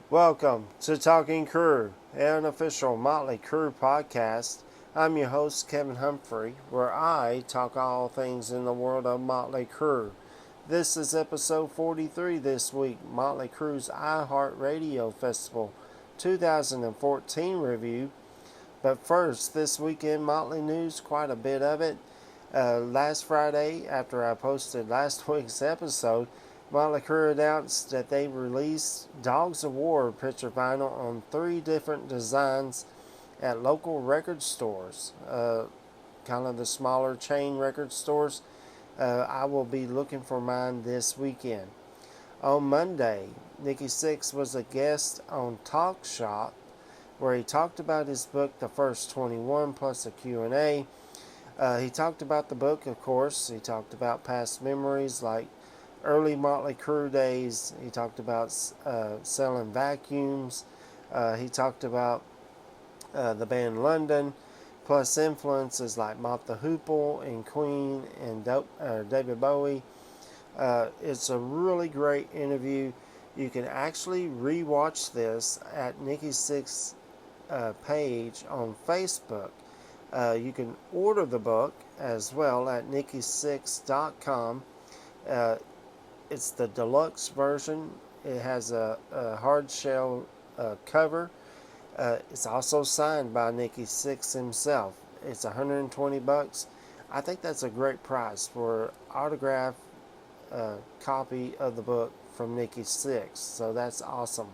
Welcome to Talking Crew, an unofficial Motley Crue podcast. I'm your host, Kevin Humphrey, where I talk all things in the world of Motley Crue. This is episode 43 this week, Motley Crue's iHeart Radio Festival 2014 review. But first, this weekend Motley news, quite a bit of it. Last Friday, after I posted last week's episode, Motley Crue announced that they released Dogs of War picture vinyl on 3 different designs at local record stores, kind of the smaller chain record stores. I will be looking for mine this weekend. On Monday, Nikki Sixx was a guest on Talk Shop, where he talked about his book, The First 21, plus a Q&A. He talked about the book, of course. He talked about past memories like early Motley Crue days. He talked about selling vacuums. He talked about the band London, plus influences like Mott the Hoople and Queen and David Bowie. It's a really great interview. You can actually rewatch this at Nikki Sixx's page on Facebook. You can order the book as well at nikkisixx.com. It's the deluxe version. It has a hard shell cover. It's also signed by Nikki Sixx himself. It's $120. I think that's a great price for an autographed copy of the book from Nikki Sixx. So that's awesome.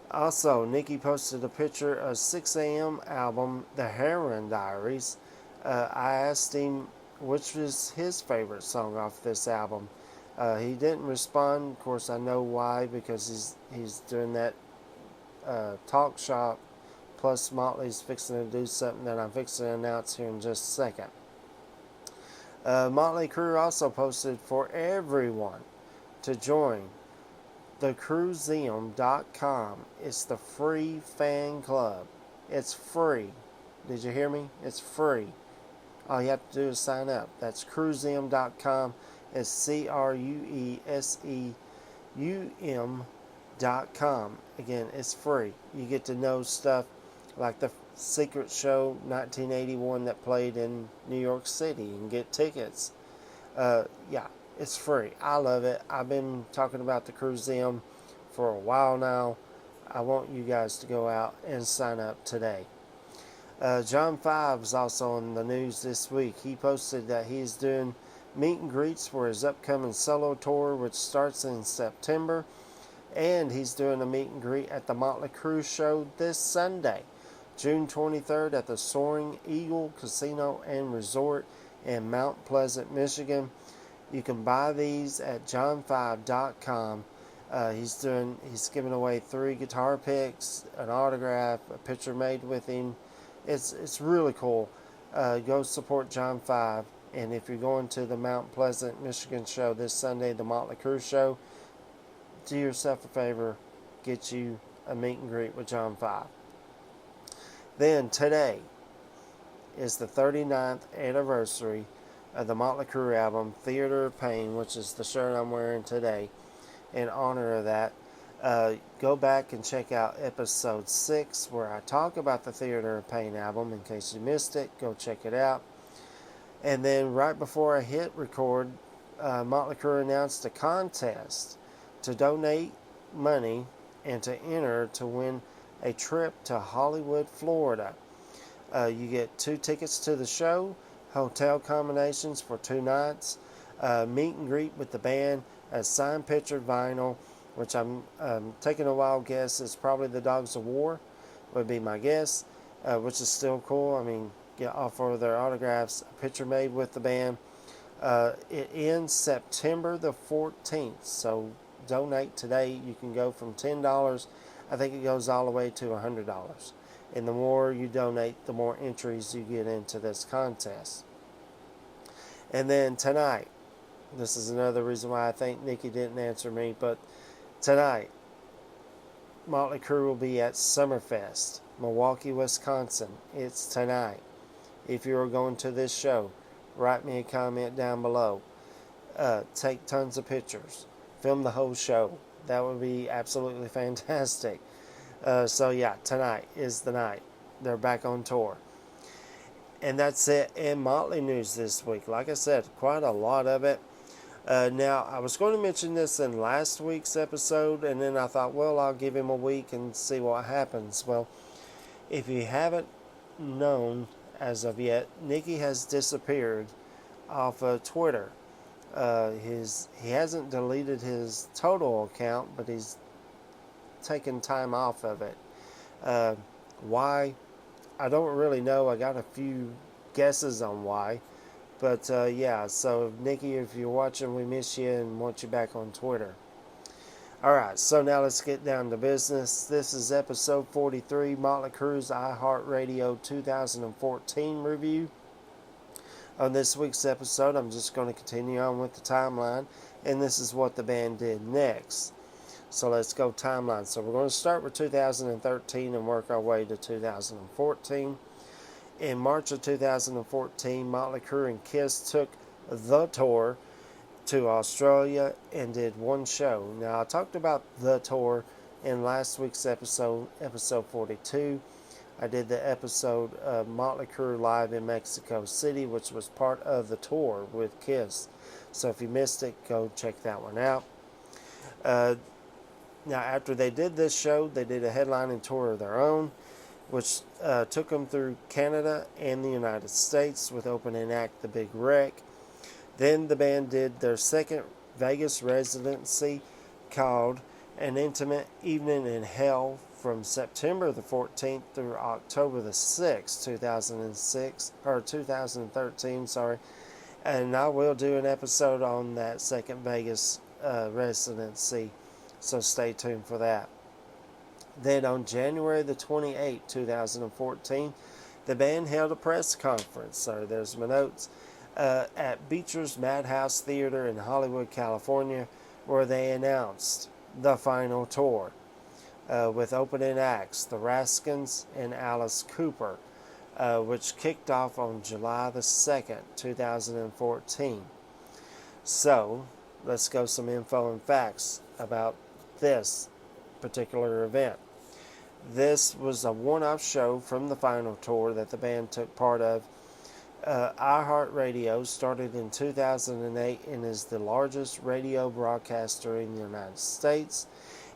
Also, Nikki posted a picture of 6 a.m. album, The Heroin Diaries. I asked him which was his favorite song off this album. He didn't respond. Of course, I know why, because he's doing that talk shop. Plus, Motley's fixing to do something that I'm fixing to announce here in just a second. Motley Crue also posted for everyone to join the Cruiseum.com. It's the free fan club. It's free. Did you hear me? It's free. All you have to do is sign up. That's Cruiseum.com. It's Cruiseum.com. Again, it's free. You get to know stuff like the Secret Show 1981 that played in New York City and get tickets. Yeah, it's free. I love it. I've been talking about the Cruiseum for a while now. I want you guys to go out and sign up today. John 5 is also in the news this week. He posted that he's doing meet and greets for his upcoming solo tour, which starts in September. And he's doing a meet and greet at the Motley Crue show this Sunday, June 23rd at the Soaring Eagle Casino and Resort in Mount Pleasant, Michigan. You can buy these at john5.com. He's giving away 3 guitar picks, an autograph, a picture made with him. It's really cool. Go support John 5. And if you're going to the Mount Pleasant, Michigan show this Sunday, the Motley Crue show, do yourself a favor, get you a meet and greet with John 5. Then today is the 39th anniversary of the Motley Crue album, Theater of Pain, which is the shirt I'm wearing today. In honor of that, go back and check out episode 6, where I talk about the Theater of Pain album. In case you missed it, go check it out. And then right before I hit record, Motley Crue announced a contest to donate money and to enter to win a trip to Hollywood, Florida. You get 2 tickets to the show, hotel combinations for 2 nights, meet and greet with the band, a signed picture vinyl, which I'm taking a wild guess. It's probably the Dogs of War, would be my guess, which is still cool. I mean, get offer their autographs, a picture made with the band. It ends September the 14th, so donate today. You can go from $10, I think it goes all the way to $100. And the more you donate, the more entries you get into this contest. And then tonight, this is another reason why I think Nikki didn't answer me, but tonight, Motley Crue will be at Summerfest, Milwaukee, Wisconsin. It's tonight. If you're going to this show, write me a comment down below. Take tons of pictures. Film the whole show. That would be absolutely fantastic. So yeah, tonight is the night. They're back on tour. And that's it in Motley news this week. Like I said, quite a lot of it. Now, I was going to mention this in last week's episode, and then I thought, well, I'll give him a week and see what happens. Well, if you haven't known as of yet, Nicky has disappeared off of Twitter. He hasn't deleted his total account, but he's taken time off of it. Why? I don't really know. I got a few guesses on why. But yeah, so Nicky, if you're watching, we miss you and want you back on Twitter. Alright, so now let's get down to business. This is episode 43, Motley Crue's iHeart Radio 2014 review. On this week's episode, I'm just going to continue on with the timeline, and this is what the band did next. So let's go timeline. So we're going to start with 2013 and work our way to 2014. In March of 2014, Motley Crue and Kiss took the tour to Australia and did one show. Now, I talked about the tour in last week's episode 42. I did the episode Motley Crue Live in Mexico City, which was part of the tour with Kiss. So if you missed it, go check that one out. Now, after they did this show, they did a headlining tour of their own, which took them through Canada and the United States with opening act The Big Wreck. Then the band did their second Vegas residency called An Intimate Evening in Hell from September the 14th through October the 6th, 2013, sorry. And I will do an episode on that second Vegas residency, so stay tuned for that. Then on January the 28th, 2014, the band held a press conference, so there's my notes, at Beecher's Madhouse Theater in Hollywood, California, where they announced the final tour, with opening acts, the Raskins and Alice Cooper, which kicked off on July the 2nd, 2014. So, let's go some info and facts about this particular event. This was a one-off show from the final tour that the band took part of. iHeart Radio started in 2008 and is the largest radio broadcaster in the United States.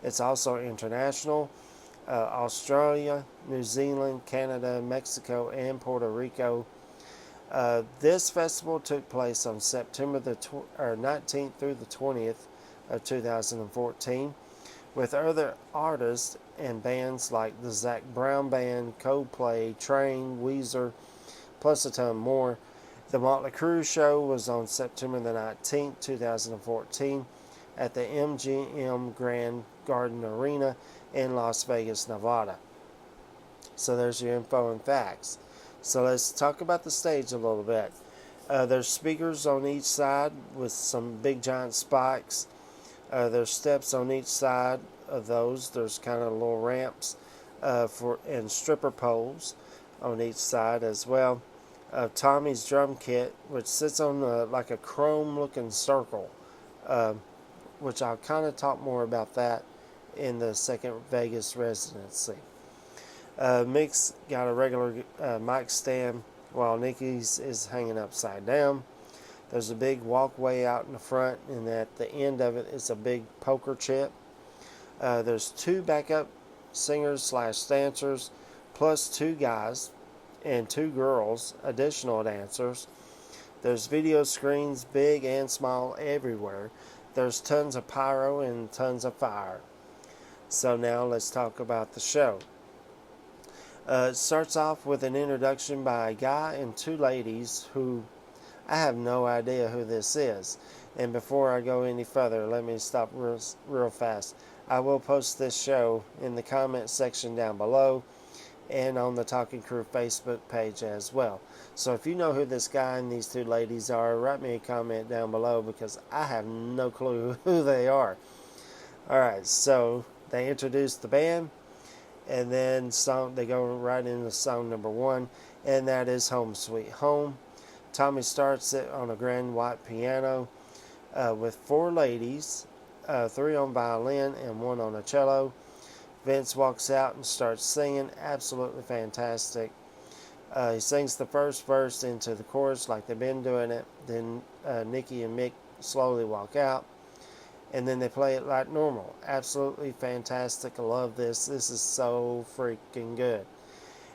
It's also international. Australia, New Zealand, Canada, Mexico, and Puerto Rico. This festival took place on September the 19th through the 20th of 2014. With other artists and bands like the Zac Brown Band, Coldplay, Train, Weezer, plus a ton more. The Motley Crue show was on September the 19th, 2014 at the MGM Grand Garden Arena in Las Vegas, Nevada. So there's your info and facts. So let's talk about the stage a little bit. There's speakers on each side with some big giant spikes. There's steps on each side of those. There's kind of little ramps and stripper poles on each side as well. Tommy's drum kit, which sits on like a chrome-looking circle, which I'll kind of talk more about that in the second Vegas residency. Mick's got a regular mic stand, while Nicky's is hanging upside down. There's a big walkway out in the front, and at the end of it is a big poker chip. There's two backup singers/dancers, plus two guys and two girls, additional dancers. There's video screens, big and small, everywhere. There's tons of pyro and tons of fire. So now let's talk about the show. It starts off with an introduction by a guy and two ladies who I have no idea who this is. And before I go any further, let me stop real fast. I will post this show in the comment section down below and on the Talking Crew Facebook page as well. So if you know who this guy and these two ladies are, write me a comment down below because I have no clue who they are. Alright, so they introduce the band, and then they go right into song number 1, and that is Home Sweet Home. Tommy starts it on a grand white piano with four ladies three on violin and one on a cello. Vince walks out and starts singing. Absolutely fantastic. He sings the first verse into the chorus like they've been doing it. Then Nikki and Mick slowly walk out. And then they play it like normal. Absolutely fantastic. I love this. This is so freaking good.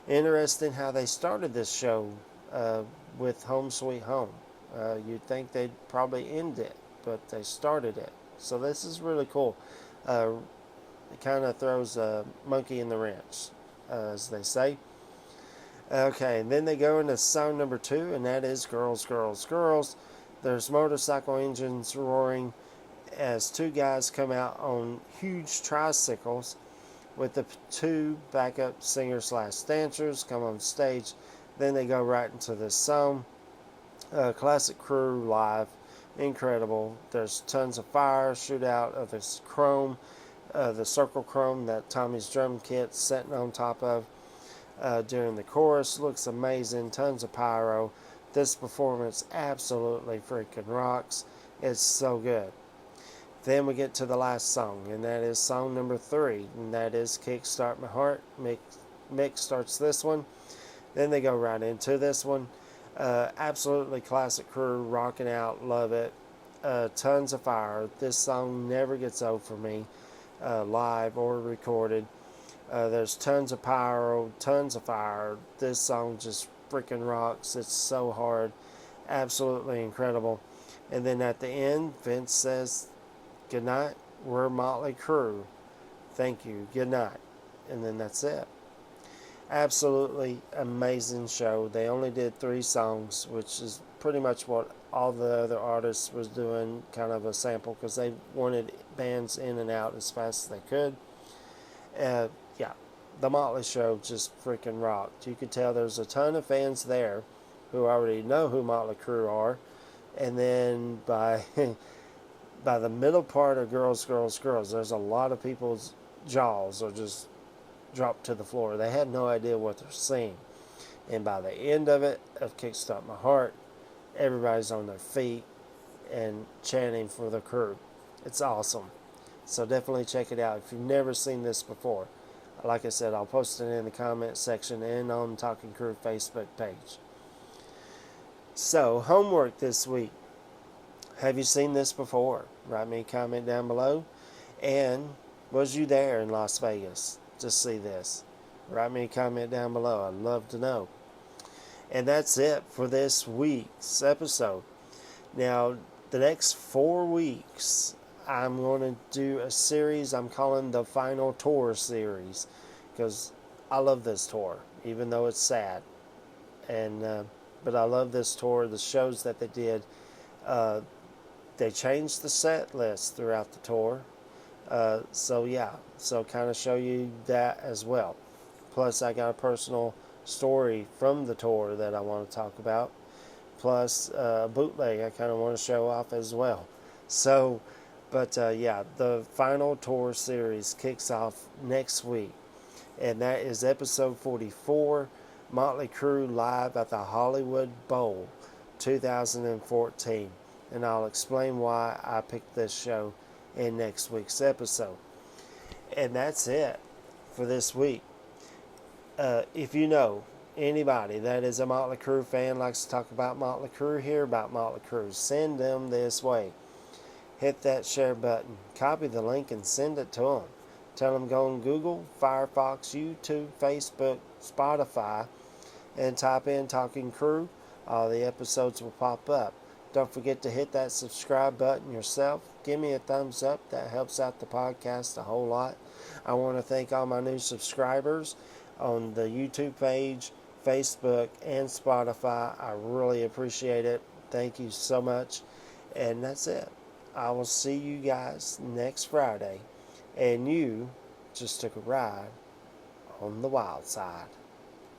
Interesting how they started this show with Home Sweet Home. You'd think they'd probably end it, but they started it. So this is really cool. It kind of throws a monkey in the wrench, as they say. Okay, and then they go into song number 2, and that is Girls, Girls, Girls. There's motorcycle engines roaring as two guys come out on huge tricycles with the two backup singers/dancers come on stage. Then they go right into this song. Classic Crew live. Incredible. There's tons of fire, shootout of this chrome, the circle chrome that Tommy's drum kit's sitting on top of during the chorus. Looks amazing. Tons of pyro. This performance absolutely freaking rocks. It's so good. Then we get to the last song, and that is song number 3, and that is Kickstart My Heart. Mick starts this one. Then they go right into this one. Absolutely classic Crew, rocking out, love it. Tons of fire. This song never gets old for me, live or recorded. There's tons of pyro, tons of fire. This song just freaking rocks. It's so hard. Absolutely incredible. And then at the end, Vince says, "Good night, we're Motley Crue. Thank you, good night." And then that's it. Absolutely amazing show. They only did 3 songs, which is pretty much what all the other artists was doing, kind of a sample, because they wanted bands in and out as fast as they could. Yeah, the Motley show just freaking rocked. You could tell there's a ton of fans there who already know who Motley Crue are. And then by by the middle part of Girls, Girls, Girls, there's a lot of people's jaws are just dropped to the floor. They had no idea what they're seeing. And by the end of it, of Kickstart My Heart, everybody's on their feet and chanting for the Crew. It's awesome. So definitely check it out if you've never seen this before. Like I said, I'll post it in the comment section and on Talking Crew Facebook page. So, homework this week. Have you seen this before? Write me a comment down below. And was you there in Las Vegas to see this? Write me a comment down below. I'd love to know. And that's it for this week's episode. Now, the next 4 weeks, I'm going to do a series I'm calling the Final Tour series, because I love this tour, even though it's sad. And but I love this tour. The shows that they did, they changed the set list throughout the tour. So kind of show you that as well. Plus, I got a personal story from the tour that I want to talk about. Plus, a bootleg I kind of want to show off as well. So, but the Final Tour series kicks off next week. And that is episode 44, Motley Crue live at the Hollywood Bowl 2014. And I'll explain why I picked this show in next week's episode. And that's it for this week. If you know anybody that is a Motley Crue fan, likes to talk about Motley Crue, hear about Motley Crue, send them this way. Hit that share button, copy the link, and send it to them. Tell them go on Google, Firefox, YouTube, Facebook, Spotify, and type in Talking Crew. All the episodes will pop up. Don't forget to hit that subscribe button yourself. Give me a thumbs up. That helps out the podcast a whole lot. I want to thank all my new subscribers on the YouTube page, Facebook, and Spotify. I really appreciate it. Thank you so much. And that's it. I will see you guys next Friday. And you just took a ride on the wild side.